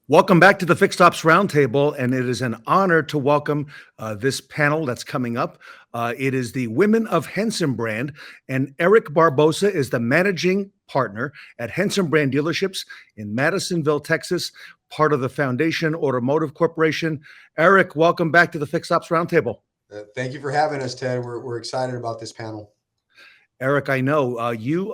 Welcome back to the Fixed Ops Roundtable, and it is an honor to welcome this panel that's coming up. It is the Women of Henson brand, and Eric Barbosa is the managing partner at Henson Brand Dealerships in Madisonville, Texas, part of the Foundation Automotive Corporation. Eric, welcome back to the Fixed Ops Roundtable. Thank you for having us, Ted. We're excited about this panel. Eric, I know you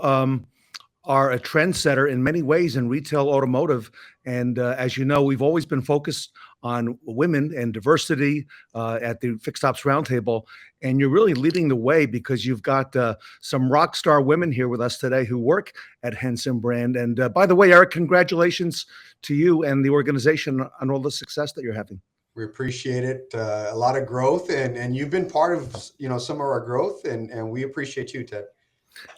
are a trendsetter in many ways in retail automotive. And as you know, we've always been focused on women and diversity at the Fixed Ops Roundtable. And you're really leading the way because you've got some rock star women here with us today who work at Henson Brand. And by the way, Eric, congratulations to you and the organization on all the success that you're having. We appreciate it. A lot of growth, and you've been part of some of our growth, and we appreciate you, Ted.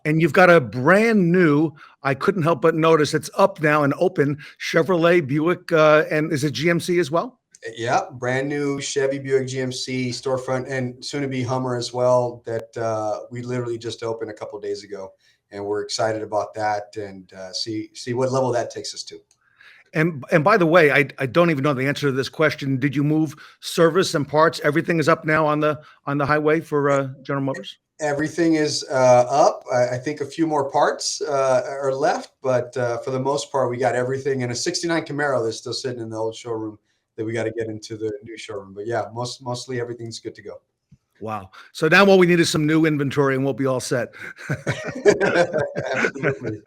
And you've got a brand new, I couldn't help but notice it's up now and open, Chevrolet, Buick, and is it GMC as well? Yeah, brand new Chevy, Buick, GMC storefront, and soon to be Hummer as well, that we literally just opened a couple of days ago. And we're excited about that and see what level that takes us to. And by the way, I don't even know the answer to this question. Did you move service and parts? Everything is up now on the highway for General Motors? Everything is up. I think a few more parts are left, but for the most part, we got everything. And a 69 Camaro that's still sitting in the old showroom that we got to get into the new showroom. But yeah, mostly everything's good to go. Wow. So now all we need is some new inventory and we'll be all set. Absolutely.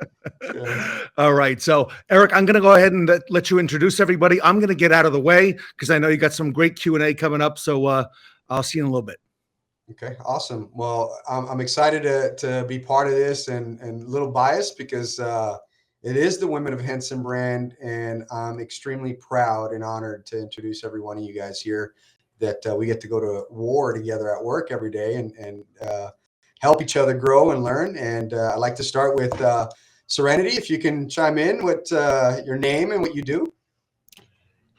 Yeah. All right. So Eric, I'm going to go ahead and let you introduce everybody. I'm going to get out of the way because I know you got some great Q&A coming up. So I'll see you in a little bit. Okay, awesome. Well, I'm excited to be part of this and a little biased because it is the Women of Henson brand, and I'm extremely proud and honored to introduce every one of you guys here that we get to go to war together at work every day and help each other grow and learn. And I'd like to start with Serenity, if you can chime in with your name and what you do.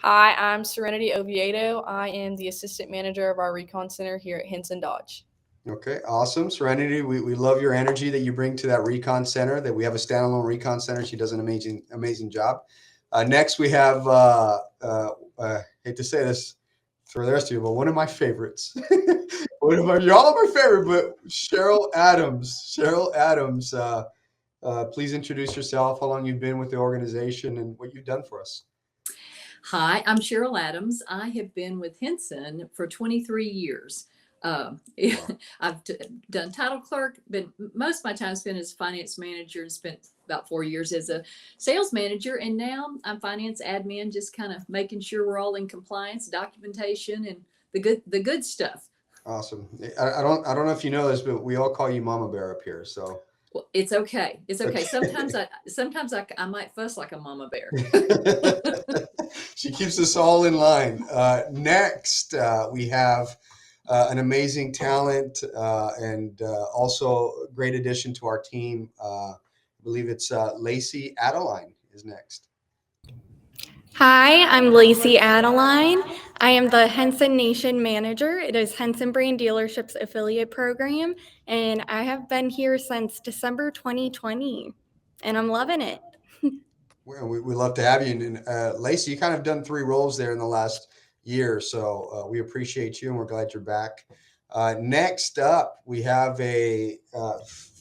Hi, I'm Serenity Oviedo. I am the assistant manager of our recon center here at Henson Dodge. Okay, awesome. Serenity, we love your energy that you bring to that recon center, that we have a standalone recon center. She does an amazing job. Next, we have, hate to say this for the rest of you, but one of my favorites. You're all of my favorite, but Cheryl Adams. Cheryl Adams, please introduce yourself, how long you've been with the organization, and what you've done for us. Hi, I'm Cheryl Adams. I have been with Henson for 23 years. Wow. I've done title clerk, but most of my time spent as finance manager and spent about 4 years as a sales manager. And now I'm finance admin, just kind of making sure we're all in compliance, documentation, and the good stuff. Awesome. I don't know if you know this, but we all call you Mama Bear up here. So well, it's okay. It's okay. Sometimes I might fuss like a mama bear. She keeps us all in line. Next, we have an amazing talent and also a great addition to our team. I believe it's Lacey Adeline is next. Hi, I'm Lacey Adeline. I am the Henson Nation manager. It is Henson Brand Dealerships affiliate program, and I have been here since December 2020, and I'm loving it. Well, we love to have you. And Lacey, you kind of done 3 roles there in the last year, so we appreciate you, and we're glad you're back. Next up, we have a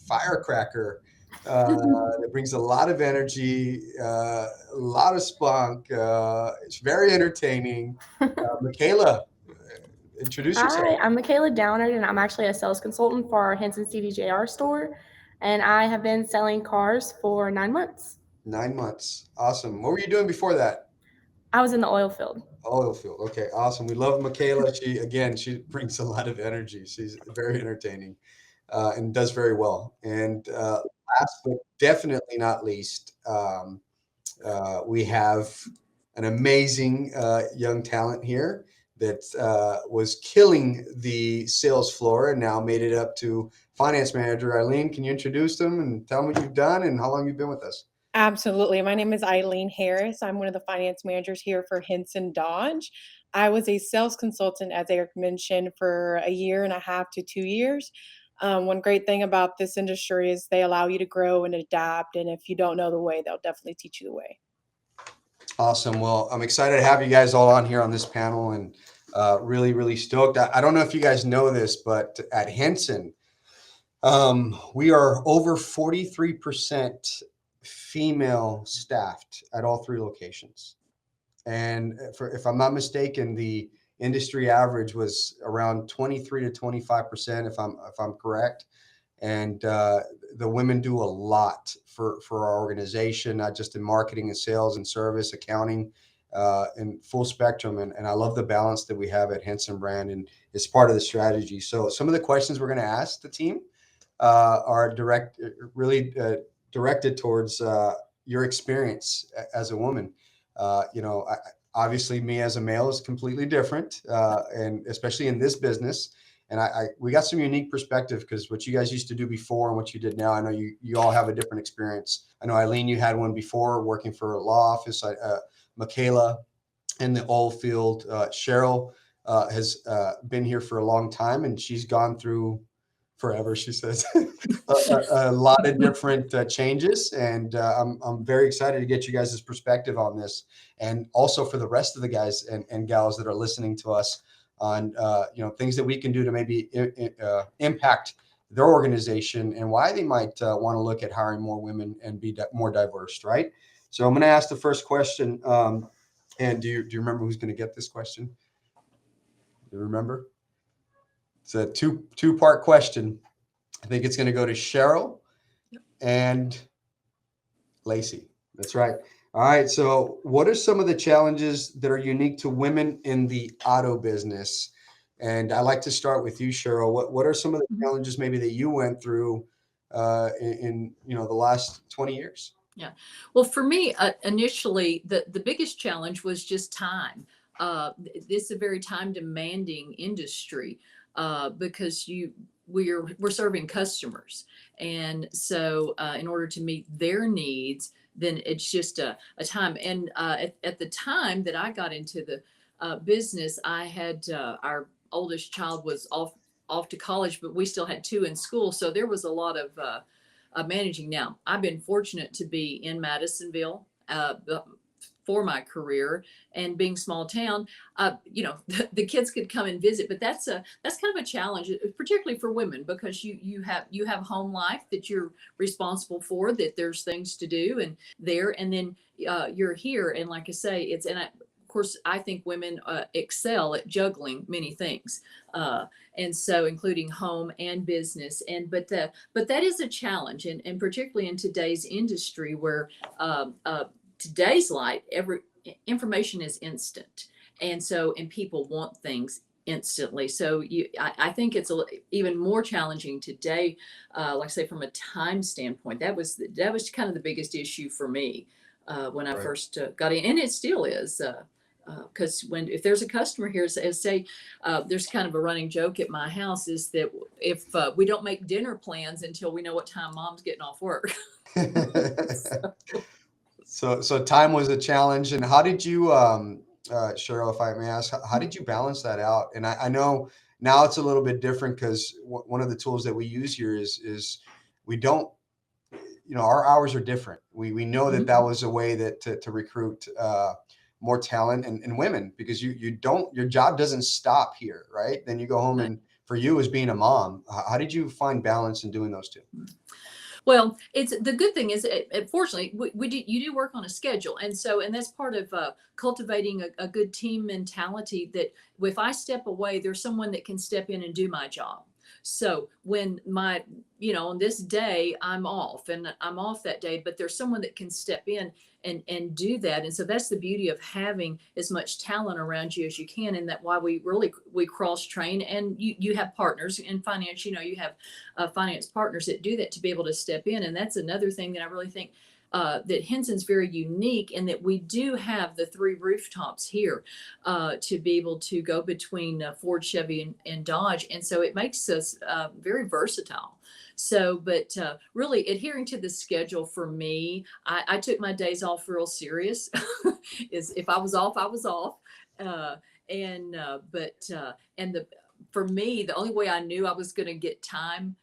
firecracker that brings a lot of energy, a lot of spunk. It's very entertaining. Michaela, introduce yourself. Hi, I'm Michaela Downard, and I'm actually a sales consultant for our Henson CDJR store, and I have been selling cars for 9 months. 9 months. Awesome. What were you doing before that? I was in the oil field. Oil field. Okay, awesome. We love Michaela. She brings a lot of energy. She's very entertaining and does very well. And last but definitely not least, we have an amazing young talent here that was killing the sales floor and now made it up to finance manager. Eileen, can you introduce them and tell them what you've done and how long you've been with us? Absolutely. My name is Eileen Harris. I'm one of the finance managers here for Henson Dodge. I was a sales consultant, as Eric mentioned, for 1.5 to 2 years. One great thing about this industry is they allow you to grow and adapt. And if you don't know the way, they'll definitely teach you the way. Awesome. Well, I'm excited to have you guys all on here on this panel, and really, really stoked. I don't know if you guys know this, but at Henson, we are over 43% female staffed at all 3 locations. And if I'm not mistaken, the industry average was around 23 to 25%, if I'm correct. And the women do a lot for our organization, not just in marketing and sales and service, accounting, and full spectrum. And I love the balance that we have at Henson Brand, and it's part of the strategy. So some of the questions we're going to ask the team are really directed towards your experience as a woman. Obviously, me as a male is completely different, and especially in this business. And we got some unique perspective, because what you guys used to do before and what you did now, I know you all have a different experience. I know, Eileen, you had one before working for a law office. Michaela in the oil field. Cheryl has been here for a long time, and she's gone through forever, she says, a lot of different changes. And I'm very excited to get you guys' perspective on this, and also for the rest of the guys and gals that are listening to us on things that we can do to maybe impact their organization, and why they might want to look at hiring more women and be more diverse, right? So I'm going to ask the first question. And do you remember who's going to get this question? Do you remember? It's a two-part question. I think it's going to go to Cheryl and Lacey. That's right. All right. So what are some of the challenges that are unique to women in the auto business? And I'd like to start with you, Cheryl. What are some of the challenges maybe that you went through in the last 20 years? Yeah. Well, for me, initially, the biggest challenge was just time. This is a very time demanding industry because we're serving customers. And so in order to meet their needs, then it's just a time. And at the time that I got into the business, I had our oldest child was off to college, but we still had 2 in school. So there was a lot of managing. Now, I've been fortunate to be in Madisonville for my career, and being small town, the kids could come and visit, but that's kind of a challenge, particularly for women, because you have home life that you're responsible for, that there's things to do and then you're here. And like I say, of course, I think women excel at juggling many things. And so including home and business. But that is a challenge. And particularly in today's industry, where today's light, every information is instant. And people want things instantly. So I think it's even more challenging today, like I say, from a time standpoint. That was kind of the biggest issue for me when I first got in, and it still is. Because if there's a customer here, say there's kind of a running joke at my house, is that if we don't make dinner plans until we know what time mom's getting off work. So time was a challenge. And how did you, Cheryl, if I may ask, how did you balance that out? And I know now it's a little bit different, because one of the tools that we use here is we don't, our hours are different. We know that was a way that to recruit more talent and women, because your job doesn't stop here, right? Then you go home, and for you as being a mom, how did you find balance in doing those two? Well, the good thing is, fortunately, you do work on a schedule, and that's part of cultivating a good team mentality. That if I step away, there's someone that can step in and do my job. So when on this day I'm off, and I'm off that day, but there's someone that can step in and do that. And so that's the beauty of having as much talent around you as you can. And that why we cross train, and you have partners in finance, you have finance partners that do that, to be able to step in. And that's another thing that I really think that Henson's very unique, in that we do have the 3 rooftops here to be able to go between Ford, Chevy, and Dodge. And so it makes us very versatile. So, but really adhering to the schedule for me, I took my days off real serious. If I was off, I was off. For me, the only way I knew I was going to get time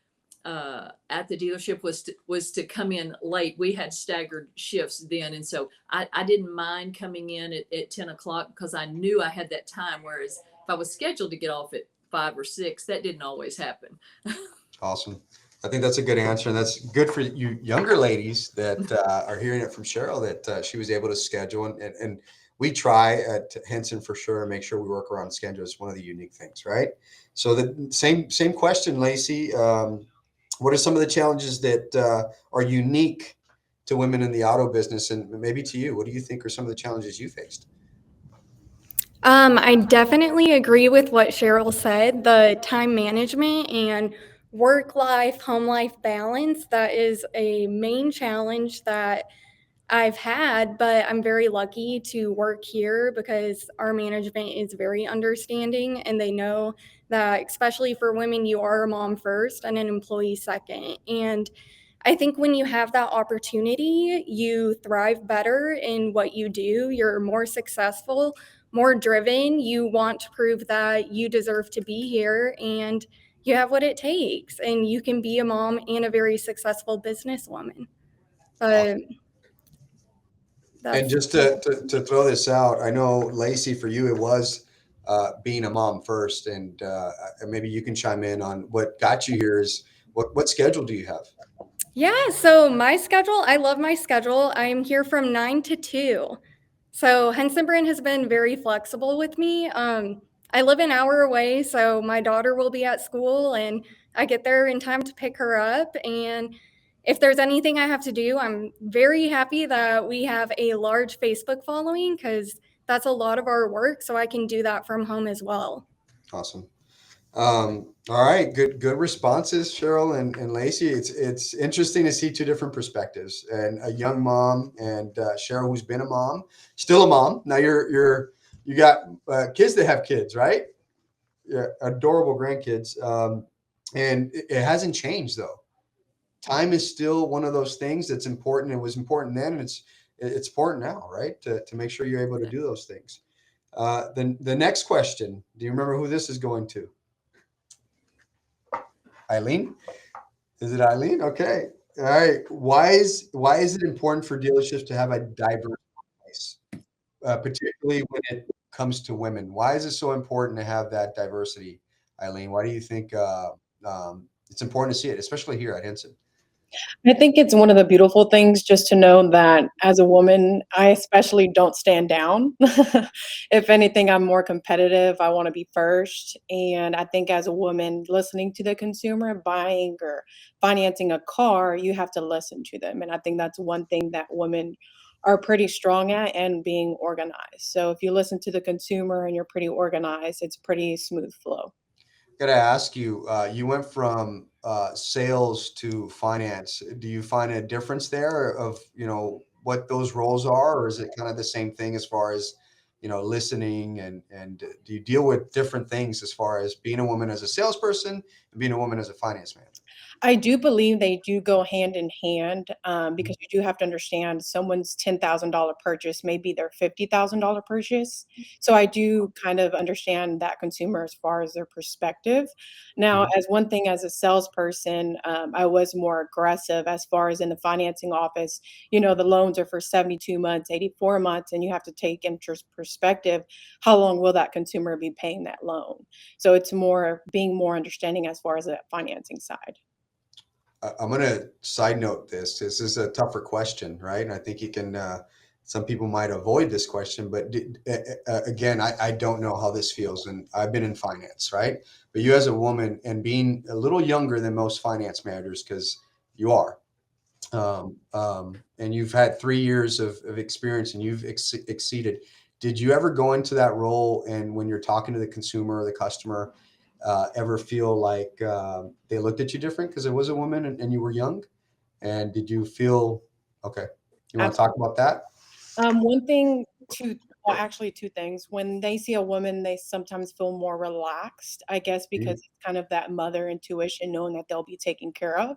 at the dealership was to come in late. We had staggered shifts then, and so I didn't mind coming in at 10 o'clock because I knew I had that time. Whereas if I was scheduled to get off at 5 or 6, that didn't always happen. Awesome. I think that's a good answer, and that's good for you younger ladies that are hearing it from Cheryl that she was able to schedule, and we try at Henson for sure and make sure we work around schedule. It's one of the unique things, right? So the same question, Lacey. What are some of the challenges that are unique to women in the auto business, and maybe to you? What do you think are some of the challenges you faced? I definitely agree with what Cheryl said. The time management and work life, home life balance, that is a main challenge that I've had, but I'm very lucky to work here because our management is very understanding and they know that, especially for women, you are a mom first and an employee second. And I think when you have that opportunity, you thrive better in what you do. You're more successful, more driven. You want to prove that you deserve to be here and you have what it takes. And you can be a mom and a very successful businesswoman. But And just to throw this out, I know, Lacey, for you, it was being a mom first, and maybe you can chime in on what got you here. Is what schedule do you have? Yeah, so my schedule, I love my schedule. I'm here from 9 to 2. So Henson Brand has been very flexible with me. I live an hour away, so my daughter will be at school and I get there in time to pick her up. And if there's anything I have to do, I'm very happy that we have a large Facebook following because that's a lot of our work. So I can do that from home as well. Awesome. All right, good responses, Cheryl and Lacey. It's interesting to see two different perspectives, and a young mom and Cheryl, who's been a mom, still a mom. Now you got kids that have kids, right? Yeah, adorable grandkids, and it hasn't changed though. Time is still one of those things that's important. It was important then, and it's important now, right? To make sure you're able to do those things. The next question. Do you remember who this is going to? Eileen? Is it Eileen? Okay. All right. Why is it important for dealerships to have a diverse place, particularly when it comes to women? Why is it so important to have that diversity, Eileen? Why do you think it's important to see it, especially here at Henson? I think it's one of the beautiful things just to know that as a woman, I especially don't stand down. If anything, I'm more competitive. I want to be first. And I think as a woman, listening to the consumer, buying or financing a car, you have to listen to them. And I think that's one thing that women are pretty strong at, and being organized. So if you listen to the consumer and you're pretty organized, it's pretty smooth flow. Got to ask you, you went from sales to finance. Do you find a difference there of, what those roles are, or is it kind of the same thing as far as, listening and do you deal with different things as far as being a woman as a salesperson and being a woman as a finance manager? I do believe they do go hand in hand, because you do have to understand someone's $10,000 purchase may be their $50,000 purchase. So I do kind of understand that consumer as far as their perspective. Now, as one thing as a salesperson, I was more aggressive as far as in the financing office. The loans are for 72 months, 84 months, and you have to take interest perspective. How long will that consumer be paying that loan? So it's more being more understanding as far as the financing side. I'm going to side note this. This is a tougher question, right? And I think you can, some people might avoid this question, but again, I don't know how this feels. And I've been in finance, right? But you as a woman and being a little younger than most finance managers, because you are, and you've had 3 years of experience and you've exceeded. Did you ever go into that role and when you're talking to the consumer or the customer, ever feel like they looked at you different because it was a woman and you were young? And did you feel, okay, you want to talk about that? One thing to Well, actually, two things. When they see a woman, they sometimes feel more relaxed, I guess, because it's kind of that mother intuition, knowing that they'll be taken care of.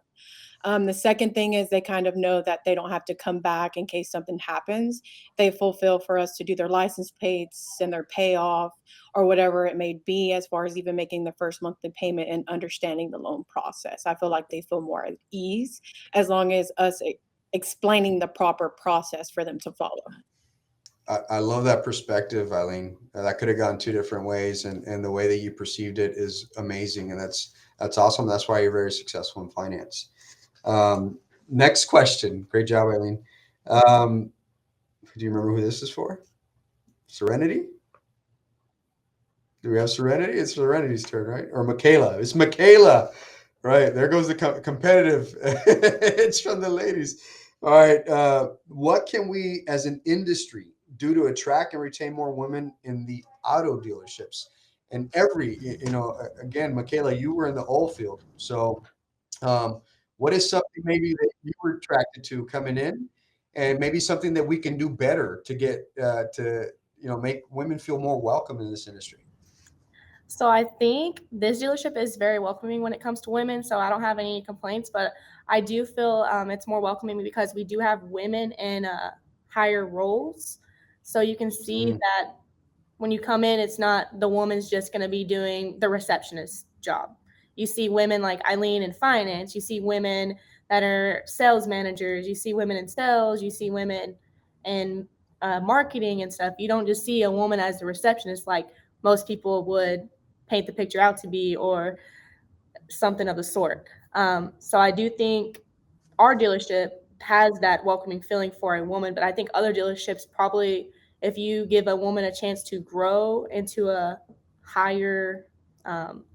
The second thing is they kind of know that they don't have to come back in case something happens. They fulfill for us to do their license plates and their payoff or whatever it may be, as far as even making the first monthly payment and understanding the loan process. I feel like they feel more at ease as long as us explaining the proper process for them to follow. I love that perspective, Eileen. That could have gone two different ways, and the way that you perceived it is amazing, and that's awesome. That's why you're very successful in finance. Next question. Great job, Eileen. Do you remember who this is for? Serenity? Do we have Serenity? It's Serenity's turn, right? Or Michaela? It's Michaela. Right. There goes the competitive. It's from the ladies. All right. What can we, as an industry, do to attract and retain more women in the auto dealerships? And again, Michaela, you were in the oil field. So what is something maybe that you were attracted to coming in, and maybe something that we can do better to get to make women feel more welcome in this industry? So I think this dealership is very welcoming when it comes to women, so I don't have any complaints, but I do feel it's more welcoming because we do have women in higher roles. So you can see that when you come in, it's not the woman's just going to be doing the receptionist job. You see women like Eileen in finance. You see women that are sales managers. You see women in sales. You see women in marketing and stuff. You don't just see a woman as the receptionist like most people would paint the picture out to be, or something of the sort. So I do think our dealership has that welcoming feeling for a woman, but I think other dealerships probably, if you give a woman a chance to grow into a higher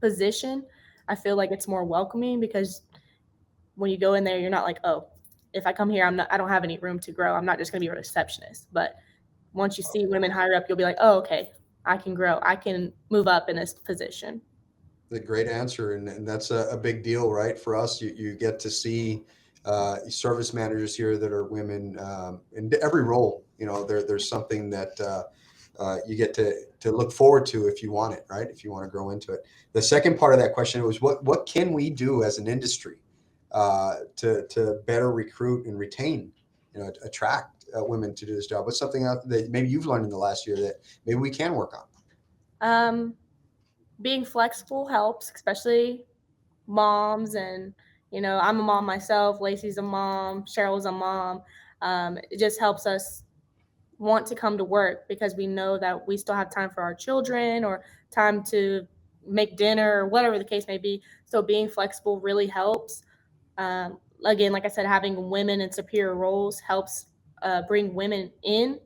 position, I feel like it's more welcoming, because when you go in there, you're not like, oh, if I come here, I don't have any room to grow. I'm not just going to be a receptionist. But once you see women higher up, you'll be like, oh, okay, I can grow. I can move up in this position. A great answer, and that's a big deal, right? For us, you get to see service managers here that are women in every role. There's something that you get to look forward to if you want it, right? If you want to grow into it. The second part of that question was what can we do as an industry to better recruit and retain, attract women to do this job? What's something else that maybe you've learned in the last year that maybe we can work on? Being flexible helps, especially moms. And, I'm a mom myself. Lacey's a mom. Cheryl's a mom. It just helps us want to come to work because we know that we still have time for our children or time to make dinner or whatever the case may be. So being flexible really helps. Again, like I said, having women in superior roles helps bring women in.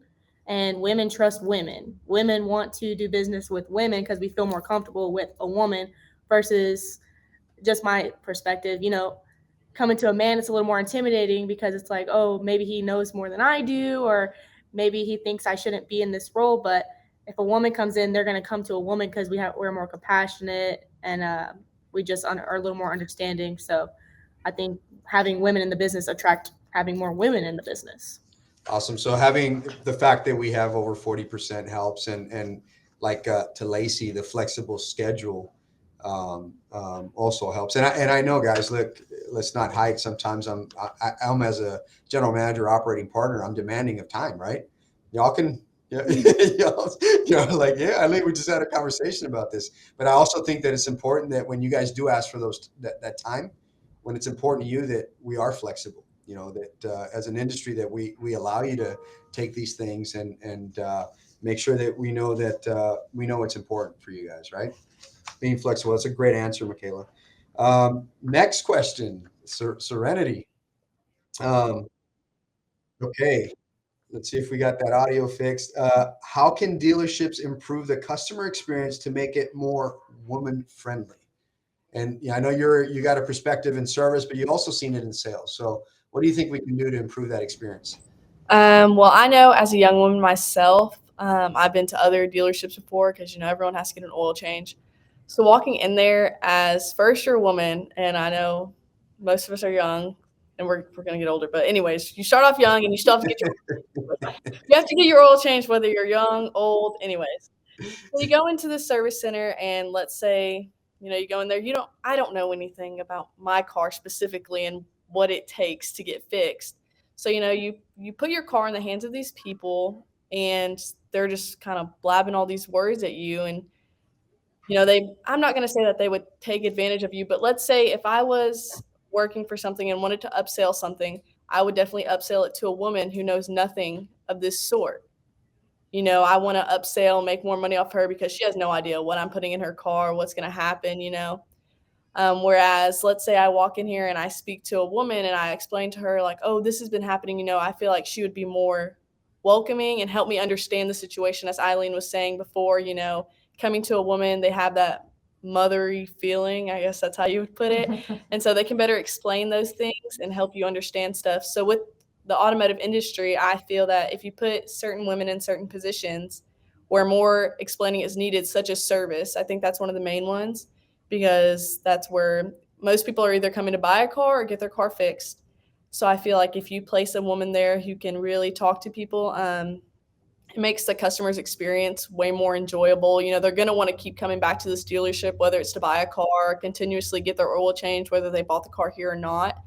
And women trust women. Women want to do business with women because we feel more comfortable with a woman versus just my perspective. Coming to a man, it's a little more intimidating because it's like, oh, maybe he knows more than I do, or maybe he thinks I shouldn't be in this role. But if a woman comes in, they're going to come to a woman because we're more compassionate and we just are a little more understanding. So I think having women in the business attract having more women in the business. Awesome. So having the fact that we have over 40% helps, and like to Lacey, the flexible schedule also helps. And I know, guys, look, let's not hide. Sometimes I'm as a general manager, operating partner, I'm demanding of time, right? Y'all can, I think we just had a conversation about this, but I also think that it's important that when you guys do ask for that time, when it's important to you, that we are flexible. That as an industry that we allow you to take these things and make sure that we know it's important for you guys, right? Being flexible. That's a great answer, Michaela. Next question, Serenity. Okay, let's see if we got that audio fixed. How can dealerships improve the customer experience to make it more woman friendly? And I know you got a perspective in service, but you've also seen it in sales. So what do you think we can do to improve that experience? Well, I know as a young woman myself, I've been to other dealerships before because, everyone has to get an oil change. So walking in there as first-year woman, and I know most of us are young, and we're gonna get older. But anyways, you start off young, and you still have to get your oil changed, whether you're young, old. Anyways, so you go into the service center, and let's say you go in there. I don't know anything about my car specifically and what it takes to get fixed. So you put your car in the hands of these people, and they're just kind of blabbing all these words at you, and I'm not going to say that they would take advantage of you, but let's say if I was working for something and wanted to upsell something, I would definitely upsell it to a woman who knows nothing of this sort. I want to upsell, make more money off her because she has no idea what I'm putting in her car, what's going to happen. Whereas let's say I walk in here and I speak to a woman and I explain to her like, oh, this has been happening. I feel like she would be more welcoming and help me understand the situation. As Eileen was saying before, coming to a woman, they have that mothery feeling. I guess that's how you would put it. And so they can better explain those things and help you understand stuff. So with the automotive industry, I feel that if you put certain women in certain positions where more explaining is needed, such as service, I think that's one of the main ones, because that's where most people are either coming to buy a car or get their car fixed. So I feel like if you place a woman there who can really talk to people, it makes the customer's experience way more enjoyable. They're going to want to keep coming back to this dealership, whether it's to buy a car, continuously get their oil changed, whether they bought the car here or not.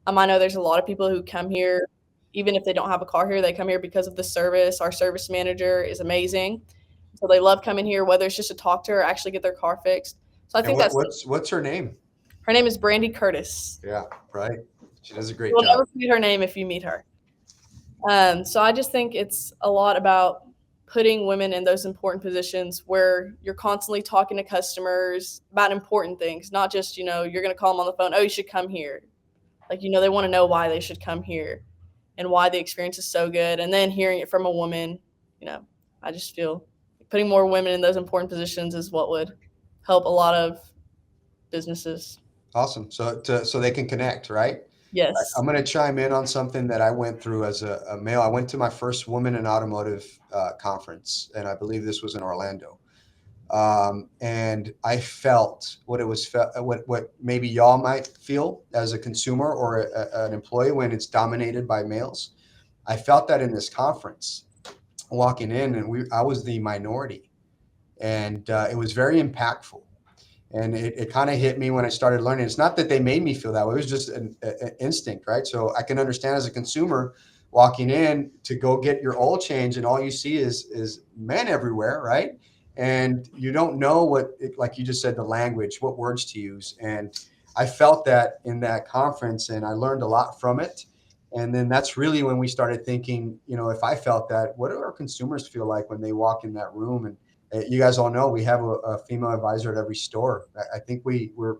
I know there's a lot of people who come here, even if they don't have a car here, they come here because of the service. Our service manager is amazing. So they love coming here, whether it's just to talk to her or actually get their car fixed. So I think what's her name? Her name is Brandy Curtis. Yeah, right. She does a great You'll job. never forget her name if you meet her. So I just think it's a lot about putting women in those important positions where you're constantly talking to customers about important things, not just, you're going to call them on the phone, oh, you should come here. Like, they want to know why they should come here and why the experience is so good. And then hearing it from a woman, I just feel putting more women in those important positions is what would help a lot of businesses. Awesome. So they can connect, right? Yes. I'm going to chime in on something that I went through as a male. I went to my first Women in Automotive conference, and I believe this was in Orlando. And I felt what maybe y'all might feel as a consumer or an employee when it's dominated by males. I felt that in this conference walking in, and I was the minority, and it was very impactful. And it kind of hit me when I started learning. It's not that they made me feel that way. It was just an instinct, right? So I can understand as a consumer walking in to go get your oil change, and all you see is men everywhere, right? And you don't know like you just said, the language, what words to use. And I felt that in that conference, and I learned a lot from it. And then that's really when we started thinking, if I felt that, what do our consumers feel like when they walk in that room? And you guys all know we have a female advisor at every store. I think we're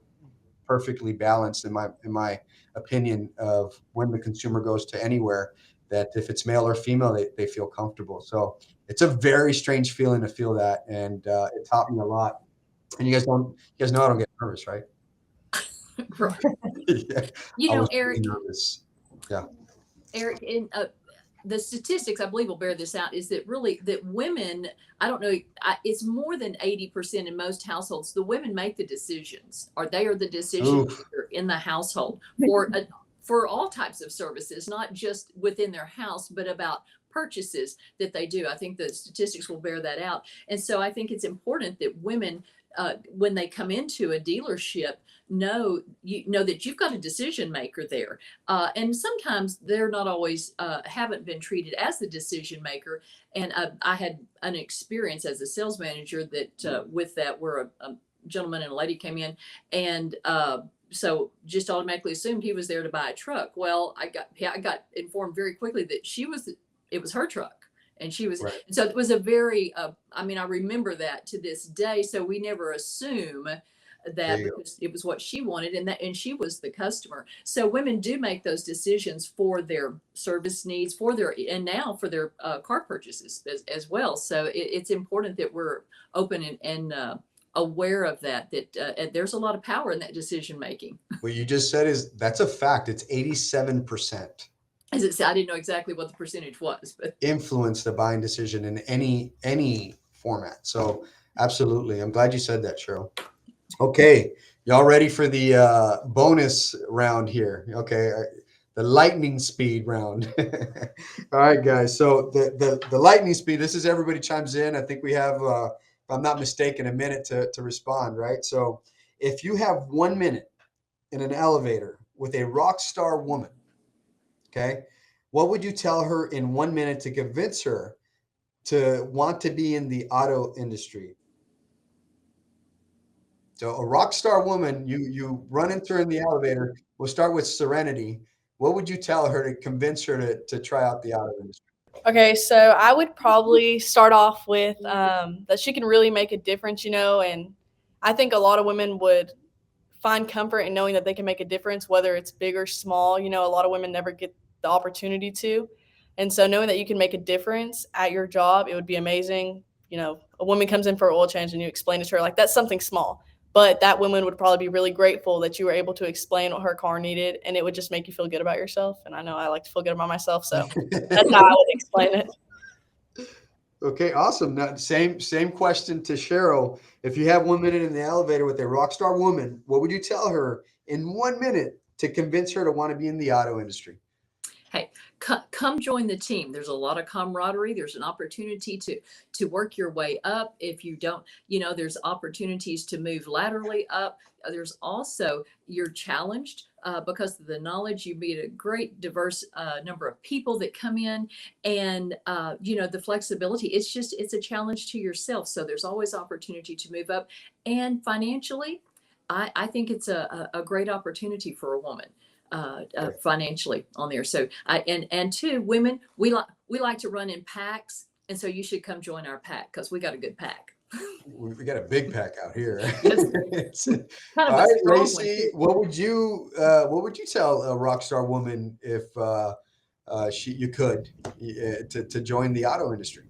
perfectly balanced in my opinion of when the consumer goes to anywhere, that if it's male or female, they feel comfortable. So it's a very strange feeling to feel that. And it taught me a lot. And you guys know I don't get nervous, right? Right. Yeah, Eric, nervous. Yeah. Eric, in the statistics, I believe, will bear this out, is that really that women, I don't know, it's more than 80% in most households. The women make the decisions, or they are the decision maker in the household for all types of services, not just within their house, but about purchases that they do. I think the statistics will bear that out. And so I think it's important that women, when they come into a dealership, know that you've got a decision maker there, and sometimes they're not always haven't been treated as the decision maker. And I had an experience as a sales manager that with that, where a gentleman and a lady came in, and so just automatically assumed he was there to buy a truck. Well, I got informed very quickly that it was her truck. And she was, right. So it was a very, I remember that to this day. So we never assume that because it was what she wanted, and she was the customer. So women do make those decisions for their service needs, and now for their car purchases as well. So it's important that we're open and aware of that there's a lot of power in that decision making. What you just said that's a fact. It's 87%. I didn't know exactly what the percentage was, but influence the buying decision in any format. So absolutely. I'm glad you said that, Cheryl. Okay. Y'all ready for the bonus round here? Okay. lightning speed round. All right, guys. So the lightning speed. This is everybody chimes in. I think we have, if I'm not mistaken, a minute to respond. Right. So if you have 1 minute in an elevator with a rock star woman, okay, what would you tell her in 1 minute to convince her to want to be in the auto industry? So a rock star woman, you run into her in the elevator. We'll start with Serenity. What would you tell her to convince her to try out the auto industry? Okay, so I would probably start off with that she can really make a difference, and I think a lot of women would find comfort in knowing that they can make a difference, whether it's big or small. A lot of women never get the opportunity to. And so knowing that you can make a difference at your job, it would be amazing. A woman comes in for an oil change and you explain it to her, like, that's something small. But that woman would probably be really grateful that you were able to explain what her car needed, and it would just make you feel good about yourself. And I know I like to feel good about myself, so that's how I would explain it. Okay, awesome. Now, same question to Cheryl. If you have 1 minute in the elevator with a rock star woman, what would you tell her in 1 minute to convince her to want to be in the auto industry? Hey, come join the team. There's a lot of camaraderie. There's an opportunity to work your way up. If you don't, there's opportunities to move laterally up. There's also, you're challenged because of the knowledge. You meet a great diverse number of people that come in, and the flexibility. It's a challenge to yourself. So there's always opportunity to move up, and financially, I think it's a great opportunity for a woman. Financially on there. So and two, women, we like to run in packs, and so you should come join our pack because we got a good pack. We got a big pack out here. Kind of All a right, strong Lacey, one, what would you tell a rock star woman if you could to join the auto industry?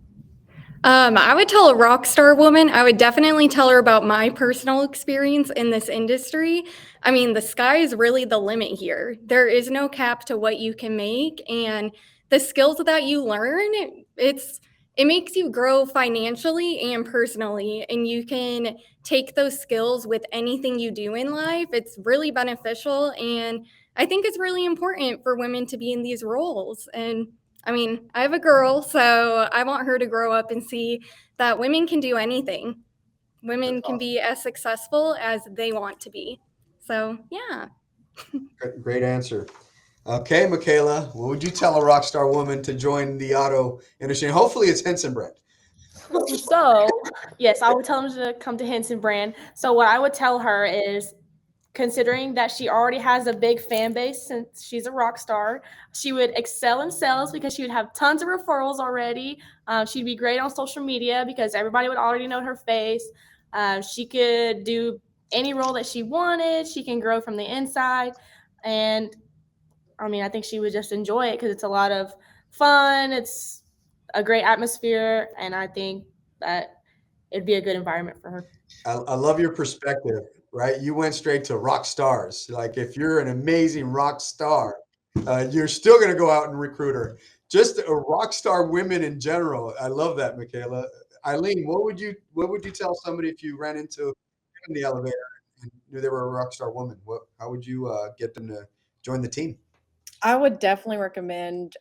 I would tell a rock star woman, I would definitely tell her about my personal experience in this industry. I mean, the sky is really the limit here. There is no cap to what you can make, and the skills that you learn, it makes you grow financially and personally, and you can take those skills with anything you do in life. It's really beneficial, and I think it's really important for women to be in these roles. And I mean, I have a girl, so I want her to grow up and see that women can do anything. Women can be as successful as they want to be. So, yeah. Great answer. Okay, Michaela, what would you tell a rock star woman to join the auto industry? And hopefully it's Henson brand. So, yes, I would tell them to come to Henson brand. So what I would tell her is, considering that she already has a big fan base since she's a rock star, she would excel in sales because she would have tons of referrals already. She'd be great on social media because everybody would already know her face. She could do any role that she wanted. She can grow from the inside. And I mean, I think she would just enjoy it because it's a lot of fun. It's a great atmosphere. And I think that it'd be a good environment for her. I love your perspective, right? You went straight to rock stars. Like, if you're an amazing rock star, you're still going to go out and recruit her. Just a rock star women in general. I love that, Michaela. Eileen, what would you tell somebody if you ran into in the elevator and knew they were a rock star woman? How would you get them to join the team? I would definitely recommend,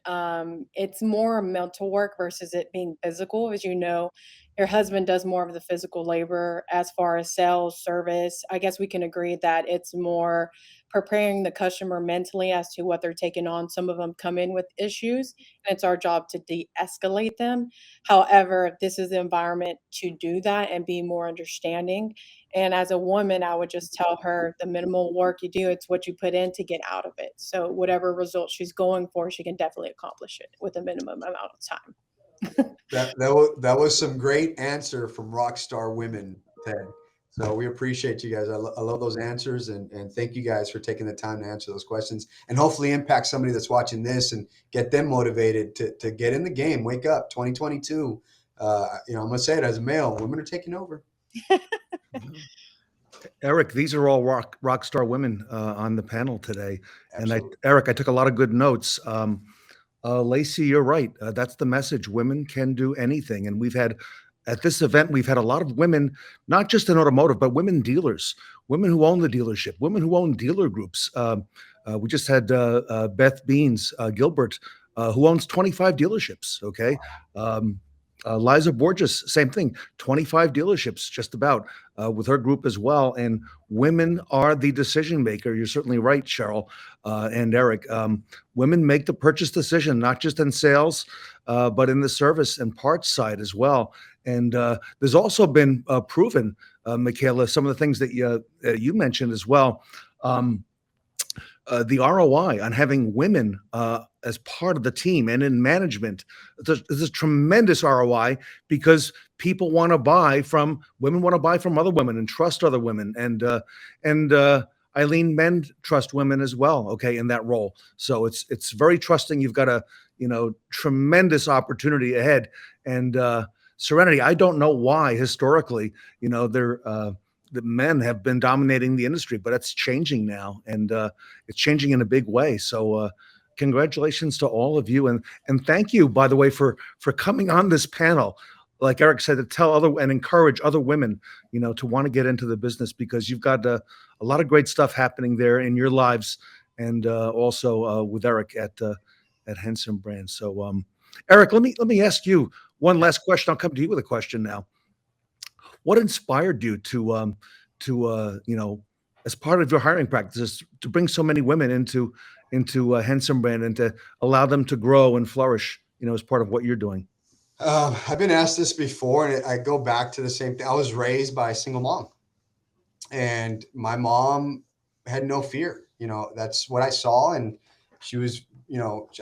it's more mental work versus it being physical. As you know, your husband does more of the physical labor as far as sales, service. I guess we can agree that it's more preparing the customer mentally as to what they're taking on. Some of them come in with issues, and it's our job to de-escalate them. However, this is the environment to do that and be more understanding. And as a woman, I would just tell her the minimal work you do, it's what you put in to get out of it. So whatever result she's going for, she can definitely accomplish it with a minimum amount of time. That was some great answer from Rockstar Women, Ted. So we appreciate you guys. I love those answers, and thank you guys for taking the time to answer those questions, and hopefully impact somebody that's watching this and get them motivated to get in the game. Wake up, 2022. I'm gonna say it as a male, women are taking over. Eric, these are all rock star women on the panel today. Absolutely. And Eric, I took a lot of good notes. Lacey, you're right. That's the message. Women can do anything. And at this event, we've had a lot of women, not just in automotive, but women dealers, women who own the dealership, women who own dealer groups. We just had Beth Beans Gilbert, who owns 25 dealerships. Okay. Liza Borges, same thing, 25 dealerships, just about, with her group as well. And women are the decision maker. You're certainly right, Cheryl and Eric. Women make the purchase decision, not just in sales, but in the service and parts side as well. And there's also been proven, Michaela, some of the things that you mentioned as well. The ROI on having women as part of the team and in management, there's a tremendous ROI because people want to buy from women, want to buy from other women and trust other women. And Eileen, men trust women as well. Okay, in that role, so it's very trusting. You've got a tremendous opportunity ahead. And Serenity, I don't know why historically, the men have been dominating the industry, but it's changing now, and it's changing in a big way. So congratulations to all of you, and thank you, by the way, for coming on this panel. Like Eric said, to tell other and encourage other women, to want to get into the business, because you've got a lot of great stuff happening there in your lives, and also with Eric at Henson Brand. So Eric, let me ask you one last question. I'll come to you with a question now. What inspired you to as part of your hiring practices, to bring so many women into Henson Brand and to allow them to grow and flourish, as part of what you're doing? I've been asked this before, and I go back to the same thing. I was raised by a single mom, and my mom had no fear. That's what I saw, and she was,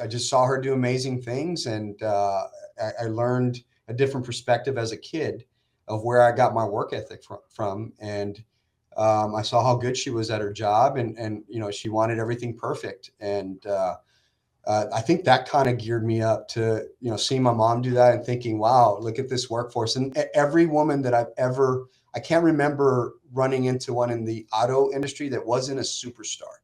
I just saw her do amazing things, and I learned a different perspective as a kid of where I got my work ethic from. And I saw how good she was at her job, and she wanted everything perfect. And I think that kind of geared me up to, seeing my mom do that and thinking, wow, look at this workforce. And every woman that I can't remember running into one in the auto industry that wasn't a superstar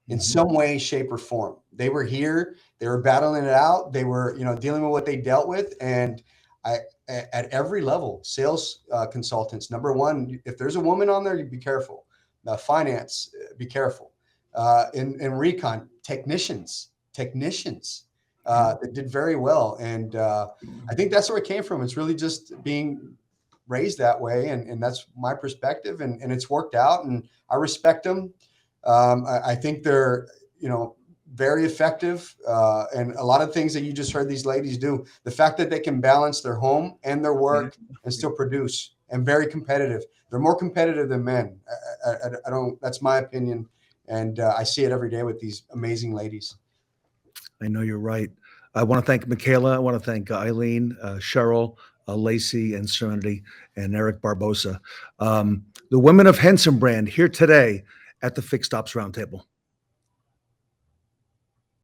in some way, shape, or form. They were here, they were battling it out, they were, dealing with what they dealt with. And at every level, sales consultants, number one, if there's a woman on there, you be careful. Finance, be careful. In recon, technicians that did very well. And I think that's where it came from. It's really just being raised that way. And that's my perspective. And it's worked out, and I respect them. I think they're, very effective. And a lot of things that you just heard these ladies do, the fact that they can balance their home and their work and still produce, and very competitive. They're more competitive than men. I don't, that's my opinion. And I see it every day with these amazing ladies. I know you're right. I want to thank Michaela. I want to thank Eileen, Cheryl, Lacey, and Serenity, and Eric Barbosa. The women of Henson Brand here today at the Fixed Ops Roundtable.